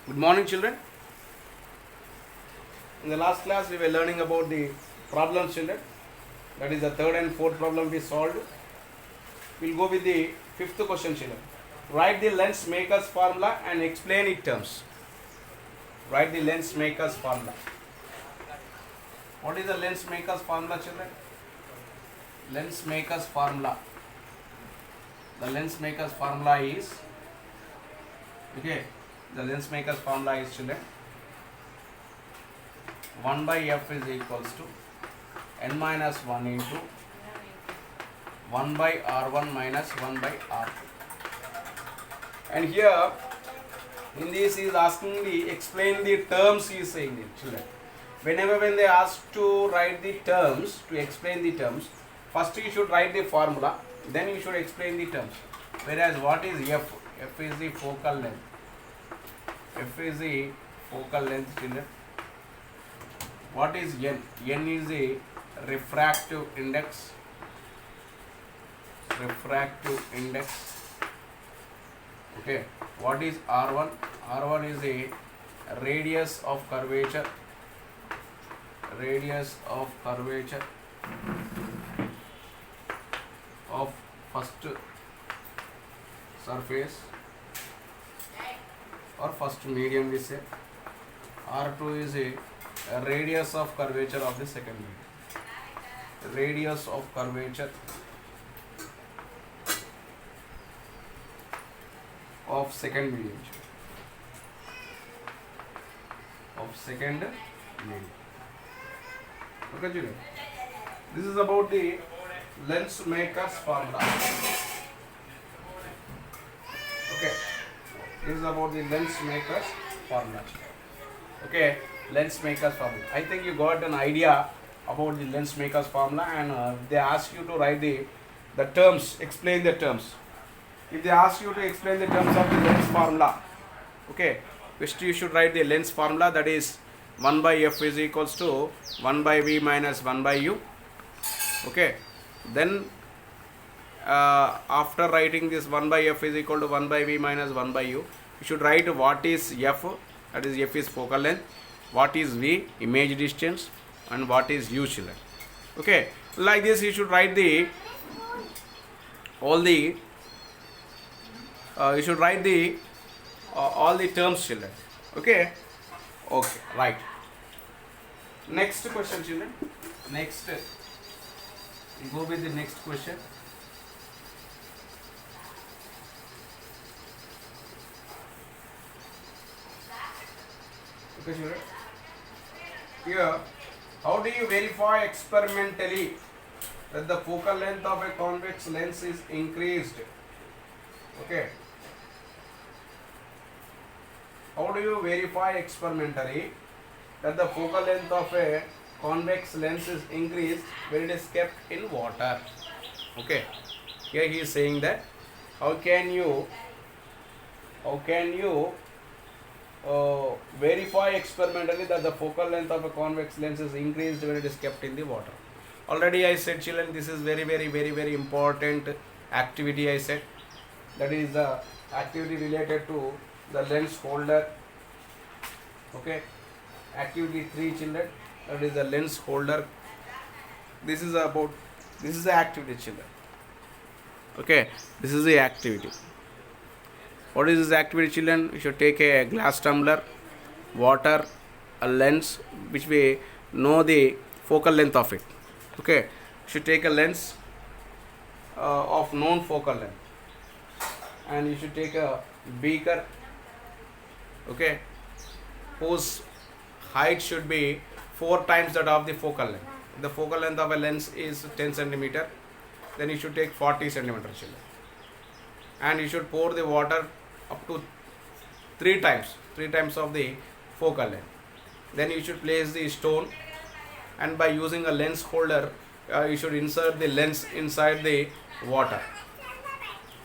Good morning, children. In the last class, we were learning about the problems, children. That is the third and fourth problem we solved. We'll go with the fifth question, children. Write the lens makers formula and explain its terms. Write the lens makers formula. What is the lens makers formula, children? Lens makers formula. The lens makers formula is, okay, the lens makers formula is, children, 1 by f is equals to n minus 1 into 1 by r1 minus 1 by r2. And here in this he is asking the explain the terms, he is saying it, children. When they ask to write the terms, to explain the terms, first you should write the formula, then you should explain the terms. Whereas what is f? F is the focal length. F is the focal length, children. What is n? N is the refractive index. Refractive index. Okay. What is R1? R1 is the radius of curvature. Radius of curvature of first surface or first medium, we say. R2 is a radius of curvature of the second medium. Radius of curvature of second medium. Of second medium. Okay, children. This is about the lens makers formula. Okay. This is about the lens makers formula. Okay, lens makers formula. I think you got an idea about the lens makers formula, and they ask you to write the terms, explain the terms. If they ask you to explain the terms of the lens formula, okay, first you should write the lens formula, that is 1 by f is equals to 1 by v minus 1 by u. Okay, then after writing this 1 by f is equal to 1 by v minus 1 by u, you should write what is f, that is f is focal length, what is v, image distance, and what is u, children. Okay, like this you should write the all the you should write the all the terms, children. Okay, okay, right. Next question, children. Next, we go with the next question. Okay, children. Here, how do you verify experimentally that the focal length of a convex lens is increased? Okay. How do you verify experimentally that the focal length of a convex lens is increased when it is kept in water? Okay. Here he is saying that how can you verify experimentally that the focal length of a convex lens is increased when it is kept in the water. Already I said, children, this is very important activity. I said that is the activity related to the lens holder. Okay, activity 3, children, that is the lens holder. This is the activity, children. Okay, this is the activity. What is this activity, children? You should take a glass tumbler, water, a lens, which we know the focal length of it. Okay, you should take a lens of known focal length, and you should take a beaker, okay, whose height should be 4 times that of the focal length. If the focal length of a lens is 10 centimeter, then you should take 40 centimeter, children, and you should pour the water up to 3 times of the focal length. Then you should place the stone, and by using a lens holder, you should insert the lens inside the water.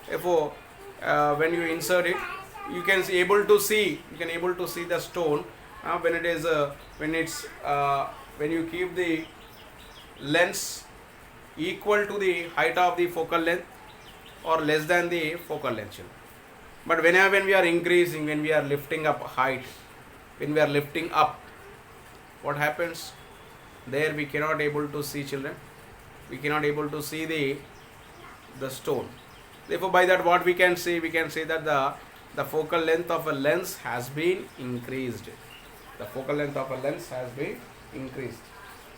Therefore, when you insert it, you can able to see the stone when you keep the lens equal to the height of the focal length or less than the focal length. But whenever when we are increasing, when we are lifting up height, when we are lifting up, what happens? There we cannot able to see, children. We cannot able to see the stone. Therefore, by that what we can see? We can say that the focal length of a lens has been increased. The focal length of a lens has been increased.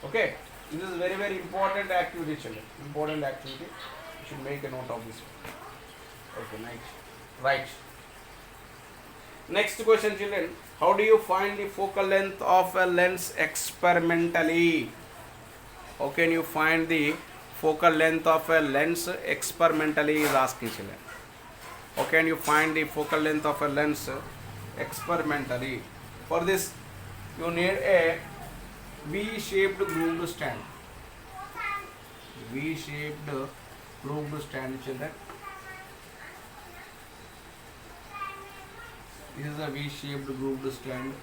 Okay. This is very, very important activity, children. Important activity. You should make a note of this. Okay, nice. Right. Next question, children. How do you find the focal length of a lens experimentally? How can you find the focal length of a lens experimentally is asking, children. How can you find the focal length of a lens experimentally? For this, you need a V-shaped grooved stand. V-shaped grooved stand, children. This is a V-shaped grooved stand.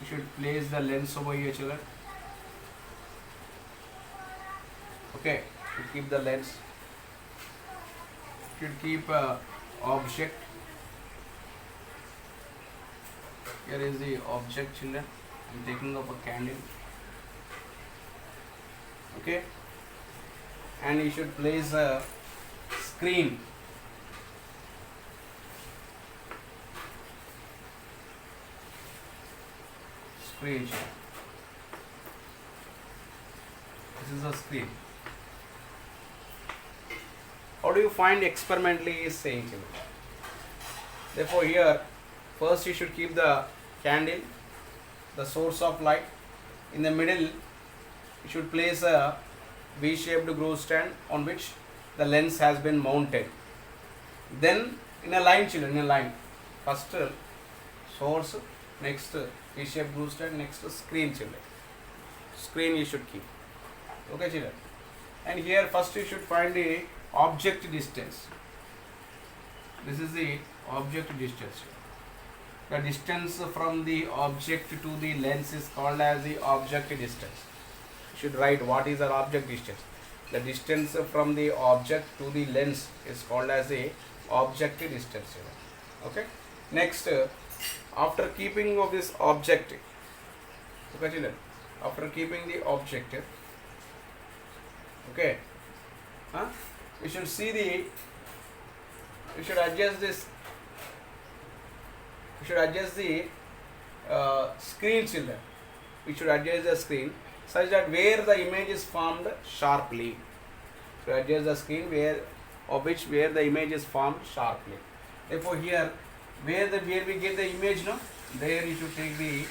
You should place the lens over here, children. Okay, you keep the lens. You should keep object. Here is the object, children. I am taking up a candle. Okay, and you should place a screen. Screen. This is a screen. How do you find experimentally is saying, children? Therefore, here first you should keep the candle, the source of light. In the middle, you should place a V-shaped groove stand on which the lens has been mounted. Then, in a line, children, in a line. First source, next V-shaped groove stand, next screen, children. Screen you should keep. Okay, children. And here first you should find the object distance. This is the object distance. The distance from the object to the lens is called as the object distance. You should write what is the object distance. The distance from the object to the lens is called as the object distance. Okay. Next, after keeping of this object, okay, children, after keeping the object, okay, you should see you should adjust this. You should adjust the screen, children. We should adjust the screen such that where the image is formed sharply. So adjust the screen where the image is formed sharply. Therefore, here where we get the image, no, there you should take the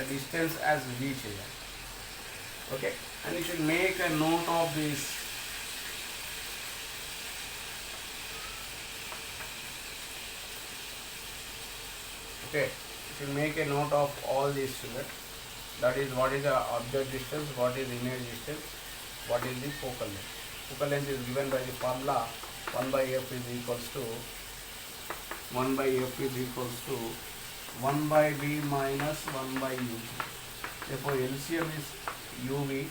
distance as V, children. Okay, and you should make a note of this. Okay, you should make a note of all these, children. That is, what is the object distance, what is image distance, what is the focal length. Focal length is given by the formula 1 by f is equals to 1 by f is equals to 1 by v minus 1 by u. Therefore, LCM is uv,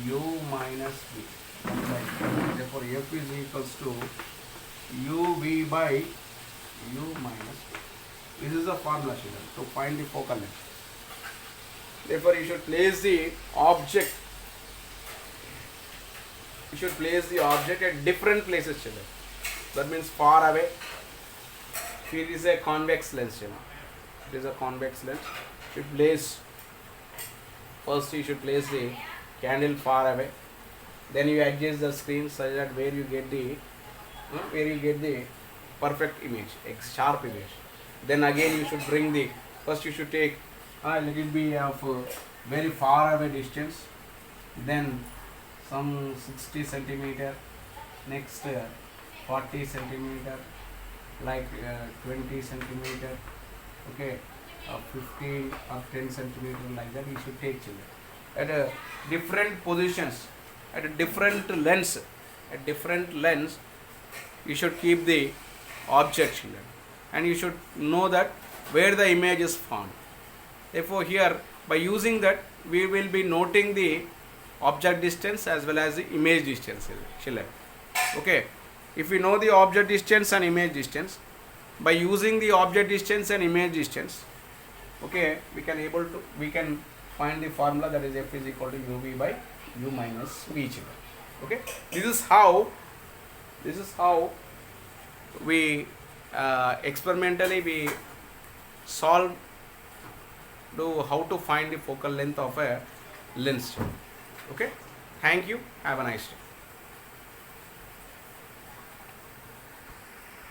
u minus v. 1 by v. Therefore, f is equals to uv by u minus v. This is the formula, children, to find the focal length. Therefore, you should place the object. You should place the object at different places, children. That means far away. Here is a convex lens, children. It is a convex lens. You should place. First, you should place the candle far away. Then you adjust the screen such that where you get the perfect image, a sharp image. Then again you should bring the. First, you should take a little bit of very far away distance. Then some 60 centimeter. Next 40 centimeter, like 20 centimeter, okay, 15 or 10 centimeter, like that you should take, children, at different positions, at a different lens. You should keep the object, children, and you should know that where the image is found. Therefore, here by using that we will be noting the object distance as well as the image distance, children. Okay. if we know the object distance and image distance, by using the object distance and image distance, okay, we can find the formula, that is f is equal to uv by u minus v children. Okay, this is how we experimentally we solve how to find the focal length of a lens. Okay, thank you, have a nice day.